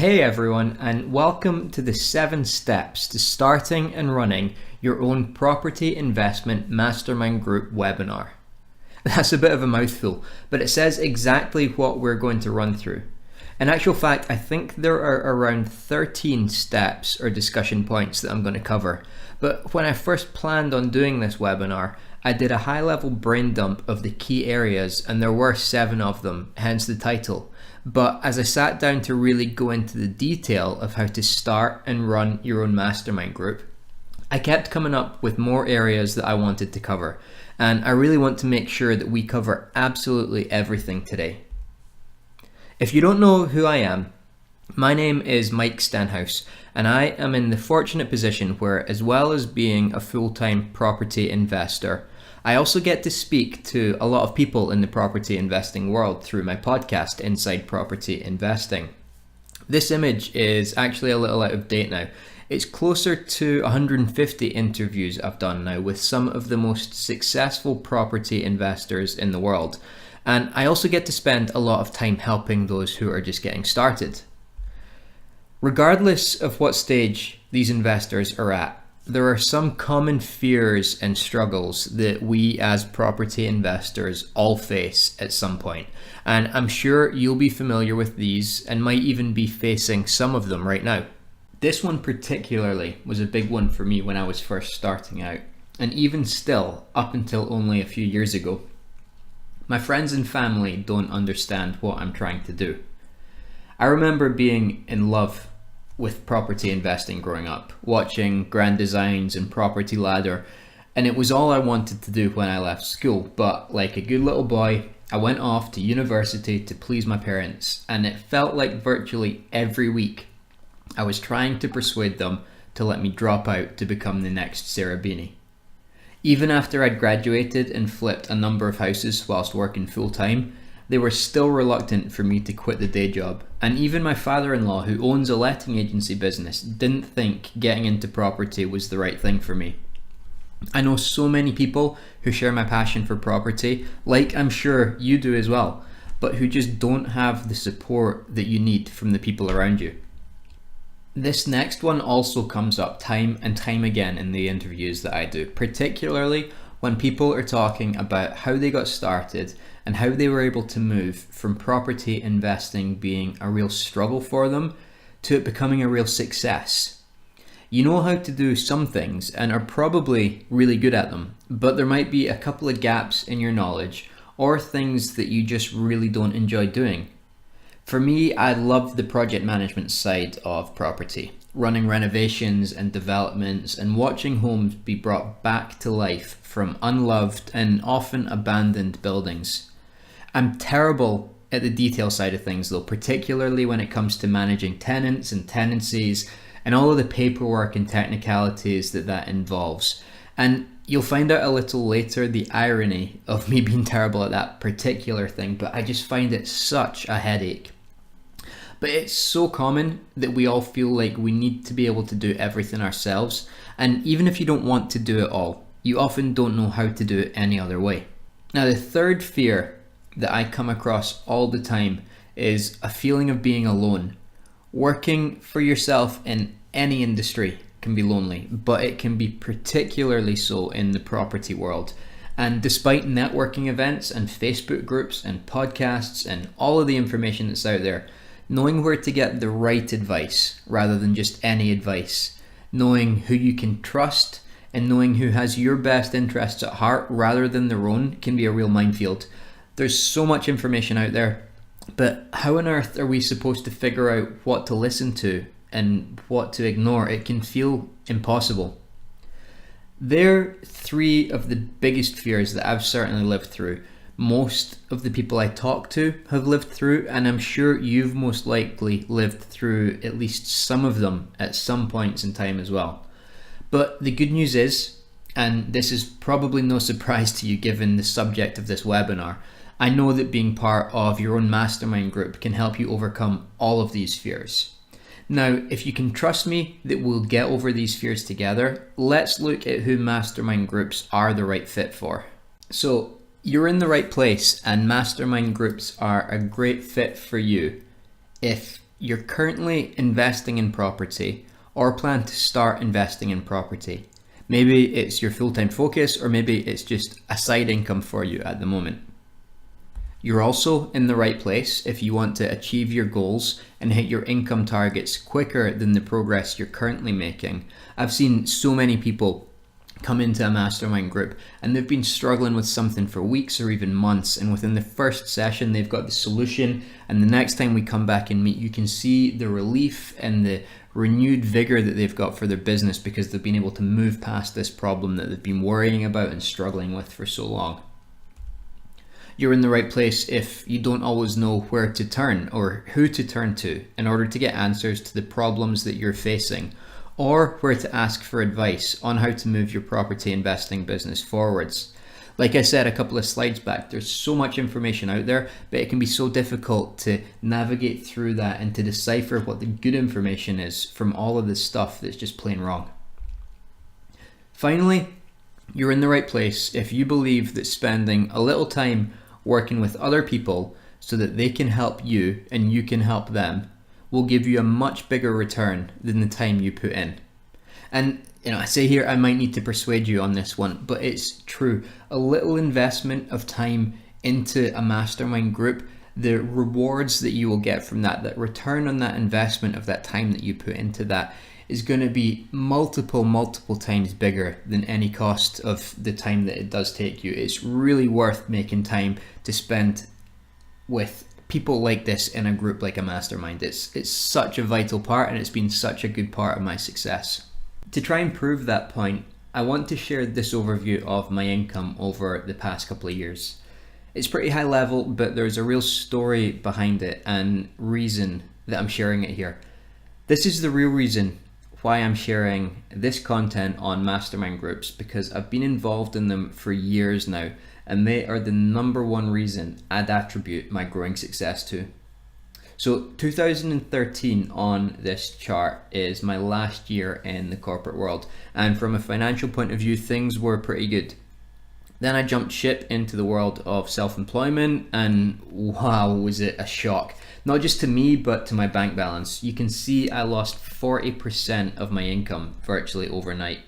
Hey everyone, and welcome to the 7 steps to starting and running your own property investment mastermind group webinar. That's a bit of a mouthful, but it says exactly what we're going to run through. In actual fact, I think there are around 13 steps or discussion points that I'm going to cover. But when I first planned on doing this webinar, I did a high-level brain dump of the key areas, and there were 7 of them, hence the title. But as I sat down to really go into the detail of how to start and run your own mastermind group, I kept coming up with more areas that I wanted to cover, and I really want to make sure that we cover absolutely everything today. If you don't know who I am, my name is Mike Stenhouse, and I am in the fortunate position where, as well as being a full-time property investor, I also get to speak to a lot of people in the property investing world through my podcast, Inside Property Investing. This image is actually a little out of date now. It's closer to 150 interviews I've done now with some of the most successful property investors in the world. And I also get to spend a lot of time helping those who are just getting started. Regardless of what stage these investors are at, there are some common fears and struggles that we as property investors all face at some point. And I'm sure you'll be familiar with these and might even be facing some of them right now. This one particularly was a big one for me when I was first starting out, and even still up until only a few years ago. My friends and family don't understand what I'm trying to do. I remember being in love with property investing growing up, watching Grand Designs and Property Ladder, and it was all I wanted to do when I left school. But like a good little boy, I went off to university to please my parents, and it felt like virtually every week I was trying to persuade them to let me drop out to become the next Sarah Beanie. Even after I'd graduated and flipped a number of houses whilst working full-time, they were still reluctant for me to quit the day job. And even my father-in-law, who owns a letting agency business, didn't think getting into property was the right thing for me. I know so many people who share my passion for property, like I'm sure you do as well, but who just don't have the support that you need from the people around you. This next one also comes up time and time again in the interviews that I do, particularly when people are talking about how they got started and how they were able to move from property investing being a real struggle for them to it becoming a real success. You know how to do some things and are probably really good at them, but there might be a couple of gaps in your knowledge or things that you just really don't enjoy doing. For me, I love the project management side of property, running renovations and developments and watching homes be brought back to life from unloved and often abandoned buildings. I'm terrible at the detail side of things though, particularly when it comes to managing tenants and tenancies and all of the paperwork and technicalities that involves. And you'll find out a little later the irony of me being terrible at that particular thing, but I just find it such a headache. But it's so common that we all feel like we need to be able to do everything ourselves, and even if you don't want to do it all, you often don't know how to do it any other way. Now, the third fear that I come across all the time is a feeling of being alone. Working for yourself in any industry can be lonely, but it can be particularly so in the property world. And despite networking events and Facebook groups and podcasts and all of the information that's out there, knowing where to get the right advice rather than just any advice, knowing who you can trust and knowing who has your best interests at heart rather than their own can be a real minefield. There's so much information out there, but how on earth are we supposed to figure out what to listen to and what to ignore? It can feel impossible. They're 3 of the biggest fears that I've certainly lived through. Most of the people I talk to have lived through, and I'm sure you've most likely lived through at least some of them at some points in time as well. But the good news is, and this is probably no surprise to you given the subject of this webinar, I know that being part of your own mastermind group can help you overcome all of these fears. Now, if you can trust me that we'll get over these fears together, let's look at who mastermind groups are the right fit for. So, you're in the right place, and mastermind groups are a great fit for you if you're currently investing in property or plan to start investing in property. Maybe it's your full-time focus, or maybe it's just a side income for you at the moment. You're also in the right place if you want to achieve your goals and hit your income targets quicker than the progress you're currently making. I've seen so many people come into a mastermind group and they've been struggling with something for weeks or even months, and within the first session they've got the solution, and the next time we come back and meet, you can see the relief and the renewed vigor that they've got for their business because they've been able to move past this problem that they've been worrying about and struggling with for so long. You're in the right place if you don't always know where to turn or who to turn to in order to get answers to the problems that you're facing, or where to ask for advice on how to move your property investing business forwards. Like I said a couple of slides back, there's so much information out there, but it can be so difficult to navigate through that and to decipher what the good information is from all of this stuff that's just plain wrong. Finally, you're in the right place if you believe that spending a little time working with other people so that they can help you and you can help them will give you a much bigger return than the time you put in. And I say here I might need to persuade you on this one, but it's true. A little investment of time into a mastermind group, the rewards that you will get from that return on that investment of that time that you put into that is going to be multiple times bigger than any cost of the time that it does take you. It's really worth making time to spend with people like this in a group like a mastermind. It's such a vital part, and it's been such a good part of my success. To try and prove that point, I want to share this overview of my income over the past couple of years. It's pretty high level, but there's a real story behind it and reason that I'm sharing it here. This is the real reason why I'm sharing this content on mastermind groups, because I've been involved in them for years now, and they are the number one reason I'd attribute my growing success to. So 2013 on this chart is my last year in the corporate world, and from a financial point of view, things were pretty good. Then I jumped ship into the world of self-employment, and wow, was it a shock. Not just to me, but to my bank balance. You can see I lost 40% of my income virtually overnight.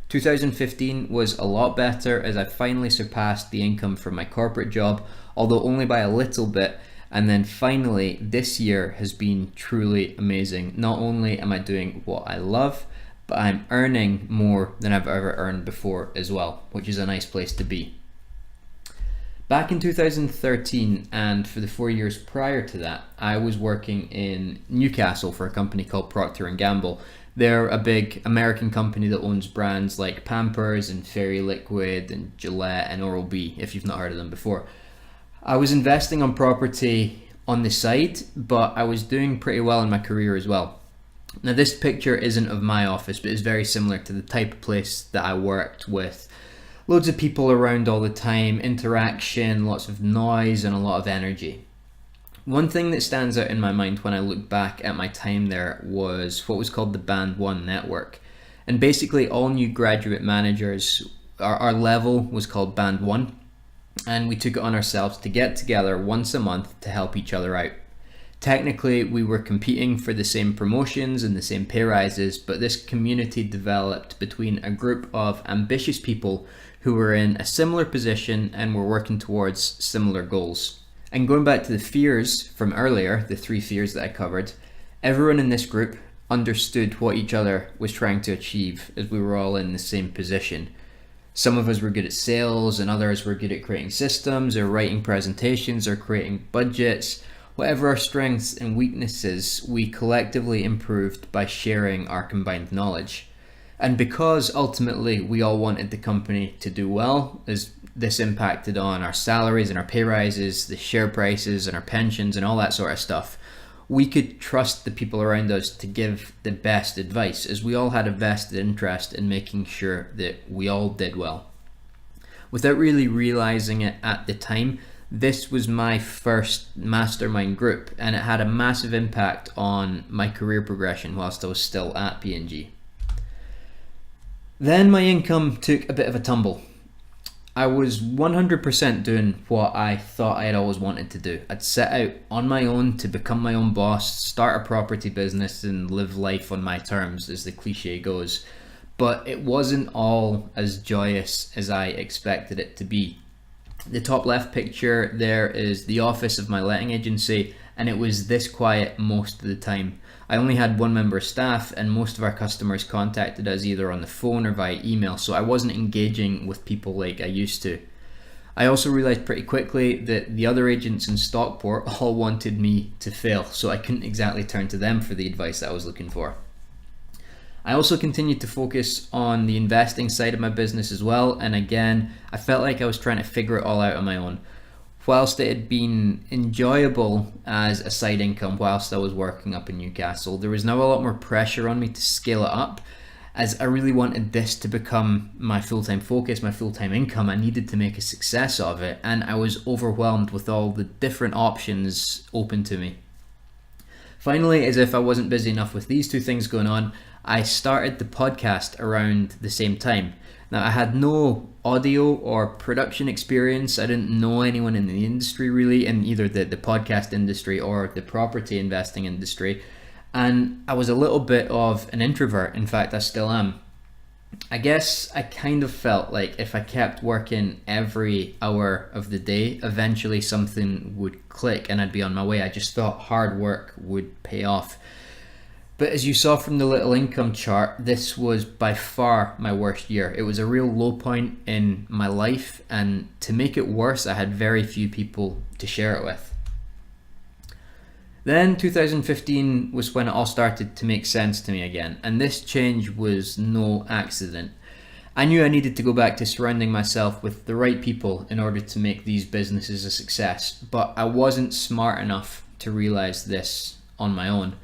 2015 was a lot better as I finally surpassed the income from my corporate job, although only by a little bit. And then finally, this year has been truly amazing. Not only am I doing what I love, but I'm earning more than I've ever earned before as well, which is a nice place to be. Back in 2013, and for the 4 years prior to that, I was working in Newcastle for a company called Procter & Gamble. They're a big American company that owns brands like Pampers and Fairy Liquid and Gillette and Oral-B, if you've not heard of them before. I was investing on property on the side, but I was doing pretty well in my career as well. Now, this picture isn't of my office, but it's very similar to the type of place that I worked with. Loads of people around all the time, interaction, lots of noise, and a lot of energy. One thing that stands out in my mind when I look back at my time there was what was called the Band 1 network. And basically all new graduate managers, our level was called Band 1, and we took it on ourselves to get together once a month to help each other out. Technically, we were competing for the same promotions and the same pay rises, but this community developed between a group of ambitious people who were in a similar position and were working towards similar goals. And going back to the fears from earlier, the 3 fears that I covered, everyone in this group understood what each other was trying to achieve, as we were all in the same position. Some of us were good at sales, and others were good at creating systems or writing presentations or creating budgets. Whatever our strengths and weaknesses, we collectively improved by sharing our combined knowledge. And because ultimately we all wanted the company to do well, as this impacted on our salaries and our pay rises, the share prices and our pensions and all that sort of stuff, we could trust the people around us to give the best advice, as we all had a vested interest in making sure that we all did well. Without really realizing it at the time, this was my first mastermind group, and it had a massive impact on my career progression whilst I was still at P&G. Then my income took a bit of a tumble. I was 100% doing what I thought I had always wanted to do. I'd set out on my own to become my own boss, start a property business, and live life on my terms, as the cliche goes. But it wasn't all as joyous as I expected it to be. The top left picture there is the office of my letting agency, and it was this quiet most of the time. I only had one member of staff, and most of our customers contacted us either on the phone or via email, so I wasn't engaging with people like I used to. I also realised pretty quickly that the other agents in Stockport all wanted me to fail, so I couldn't exactly turn to them for the advice that I was looking for. I also continued to focus on the investing side of my business as well, and again, I felt like I was trying to figure it all out on my own. Whilst it had been enjoyable as a side income whilst I was working up in Newcastle, there was now a lot more pressure on me to scale it up, as I really wanted this to become my full-time focus, my full-time income. I needed to make a success of it, and I was overwhelmed with all the different options open to me. Finally, as if I wasn't busy enough with these two things going on, I started the podcast around the same time. Now, I had no audio or production experience. I didn't know anyone in the industry really, in either the podcast industry or the property investing industry. And I was a little bit of an introvert. In fact, I still am. I guess I kind of felt like if I kept working every hour of the day, eventually something would click and I'd be on my way. I just thought hard work would pay off. But as you saw from the little income chart, this was by far my worst year. It was a real low point in my life, and to make it worse, I had very few people to share it with. Then 2015 was when it all started to make sense to me again, and this change was no accident. I knew I needed to go back to surrounding myself with the right people in order to make these businesses a success, but I wasn't smart enough to realize this on my own.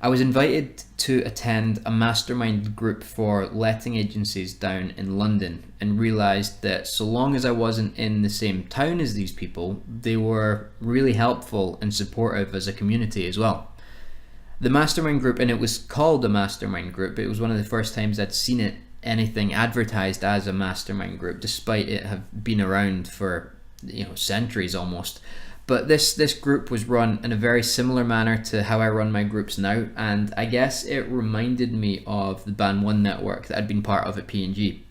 I was invited to attend a mastermind group for letting agencies down in London, and realised that so long as I wasn't in the same town as these people, they were really helpful and supportive as a community as well. The mastermind group, and it was called a mastermind group, it was one of the first times I'd seen anything advertised as a mastermind group, despite it have been around for centuries almost. But this group was run in a very similar manner to how I run my groups now, and I guess it reminded me of the Band 1 network that I'd been part of at P&G.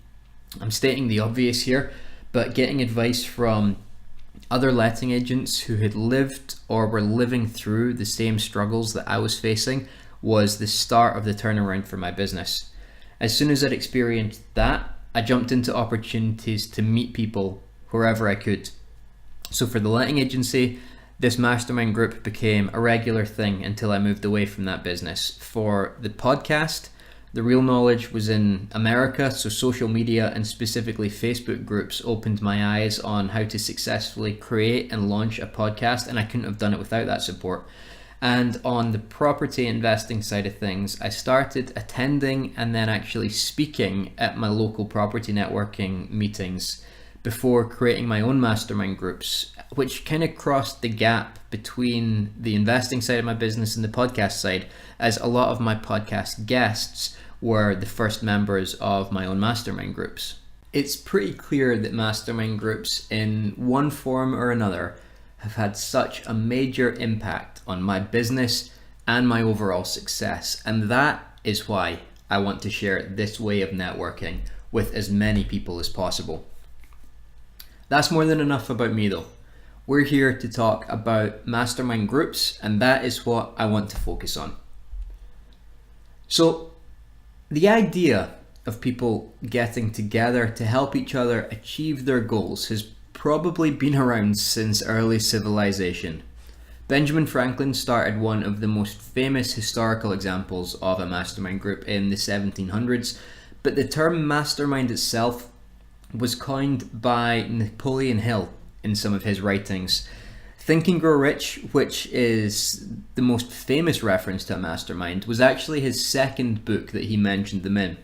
I'm stating the obvious here, but getting advice from other letting agents who had lived or were living through the same struggles that I was facing was the start of the turnaround for my business. As soon as I'd experienced that, I jumped into opportunities to meet people wherever I could. So for the letting agency, this mastermind group became a regular thing until I moved away from that business. For the podcast, the real knowledge was in America, so social media and specifically Facebook groups opened my eyes on how to successfully create and launch a podcast, and I couldn't have done it without that support. And on the property investing side of things, I started attending and then actually speaking at my local property networking meetings before creating my own mastermind groups, which kind of crossed the gap between the investing side of my business and the podcast side, as a lot of my podcast guests were the first members of my own mastermind groups. It's pretty clear that mastermind groups in one form or another have had such a major impact on my business and my overall success, and that is why I want to share this way of networking with as many people as possible. That's more than enough about me though. We're here to talk about mastermind groups, and that is what I want to focus on. So, the idea of people getting together to help each other achieve their goals has probably been around since early civilization. Benjamin Franklin started one of the most famous historical examples of a mastermind group in the 1700s, but the term mastermind itself was coined by Napoleon Hill in some of his writings. Think and Grow Rich, which is the most famous reference to a mastermind, was actually his second book that he mentioned them in.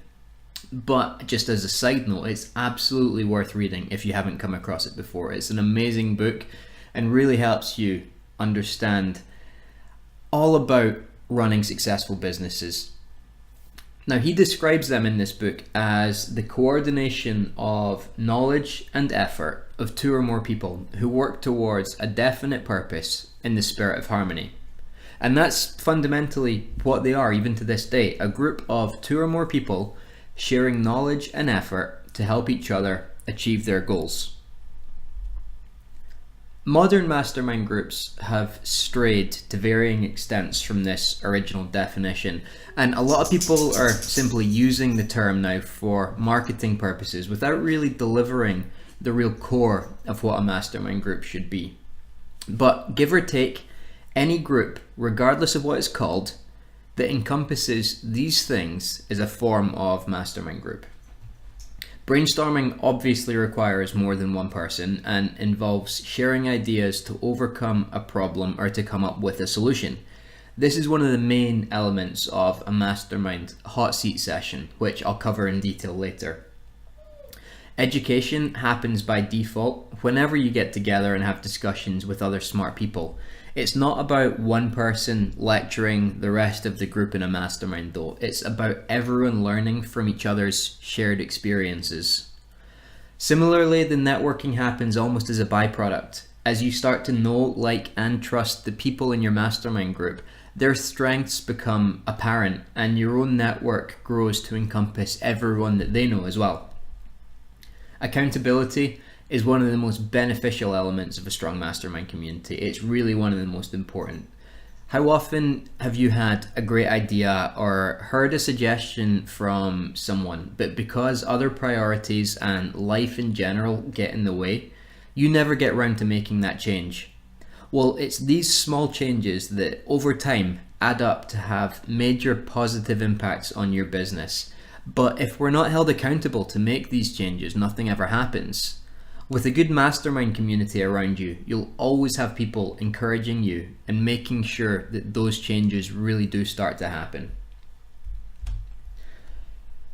But just as a side note, it's absolutely worth reading if you haven't come across it before. It's an amazing book and really helps you understand all about running successful businesses. Now, he describes them in this book as the coordination of knowledge and effort of two or more people who work towards a definite purpose in the spirit of harmony. And that's fundamentally what they are, even to this day, a group of two or more people sharing knowledge and effort to help each other achieve their goals. Modern mastermind groups have strayed to varying extents from this original definition, and a lot of people are simply using the term now for marketing purposes without really delivering the real core of what a mastermind group should be. But give or take, any group, regardless of what it's called, that encompasses these things is a form of mastermind group. Brainstorming obviously requires more than one person and involves sharing ideas to overcome a problem or to come up with a solution. This is one of the main elements of a mastermind hot seat session, which I'll cover in detail later. Education happens by default whenever you get together and have discussions with other smart people. It's not about one person lecturing the rest of the group in a mastermind though. It's about everyone learning from each other's shared experiences. Similarly, the networking happens almost as a byproduct. As you start to know, like, and trust the people in your mastermind group, their strengths become apparent and your own network grows to encompass everyone that they know as well. Accountability is one of the most beneficial elements of a strong mastermind community. It's really one of the most important. How often have you had a great idea or heard a suggestion from someone, but because other priorities and life in general get in the way, you never get round to making that change? Well, it's these small changes that over time add up to have major positive impacts on your business. But if we're not held accountable to make these changes, nothing ever happens. With a good mastermind community around you, you'll always have people encouraging you and making sure that those changes really do start to happen.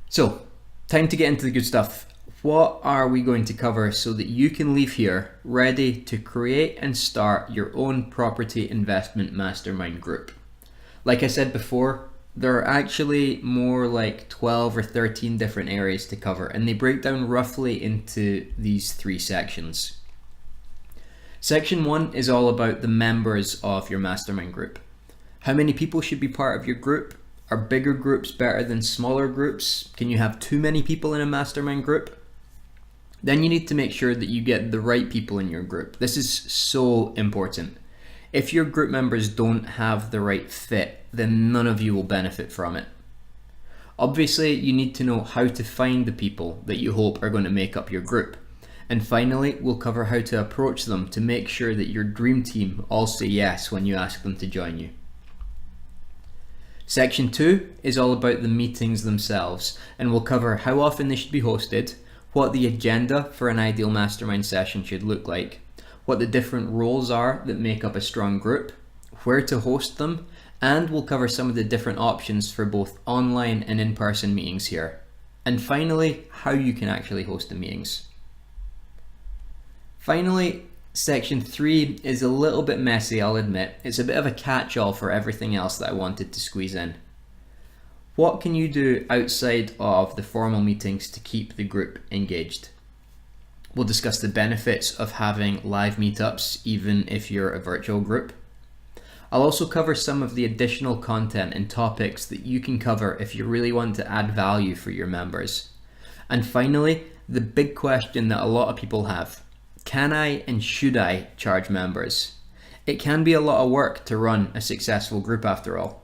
So, time to get into the good stuff. What are we going to cover so that you can leave here ready to create and start your own property investment mastermind group? Like I said before, there are actually more like 12 or 13 different areas to cover, and they break down roughly into these three sections. Section 1 is all about the members of your mastermind group. How many people should be part of your group? Are bigger groups better than smaller groups? Can you have too many people in a mastermind group? Then you need to make sure that you get the right people in your group. This is so important. If your group members don't have the right fit, then none of you will benefit from it. Obviously, you need to know how to find the people that you hope are going to make up your group. And finally, we'll cover how to approach them to make sure that your dream team all say yes when you ask them to join you. Section 2 is all about the meetings themselves, and we'll cover how often they should be hosted, what the agenda for an ideal mastermind session should look like, what the different roles are that make up a strong group, where to host them, and we'll cover some of the different options for both online and in-person meetings here. And finally, how you can actually host the meetings. Finally, section 3 is a little bit messy, I'll admit. It's a bit of a catch-all for everything else that I wanted to squeeze in. What can you do outside of the formal meetings to keep the group engaged? We'll discuss the benefits of having live meetups, even if you're a virtual group. I'll also cover some of the additional content and topics that you can cover if you really want to add value for your members. And finally, the big question that a lot of people have: can I and should I charge members? It can be a lot of work to run a successful group after all.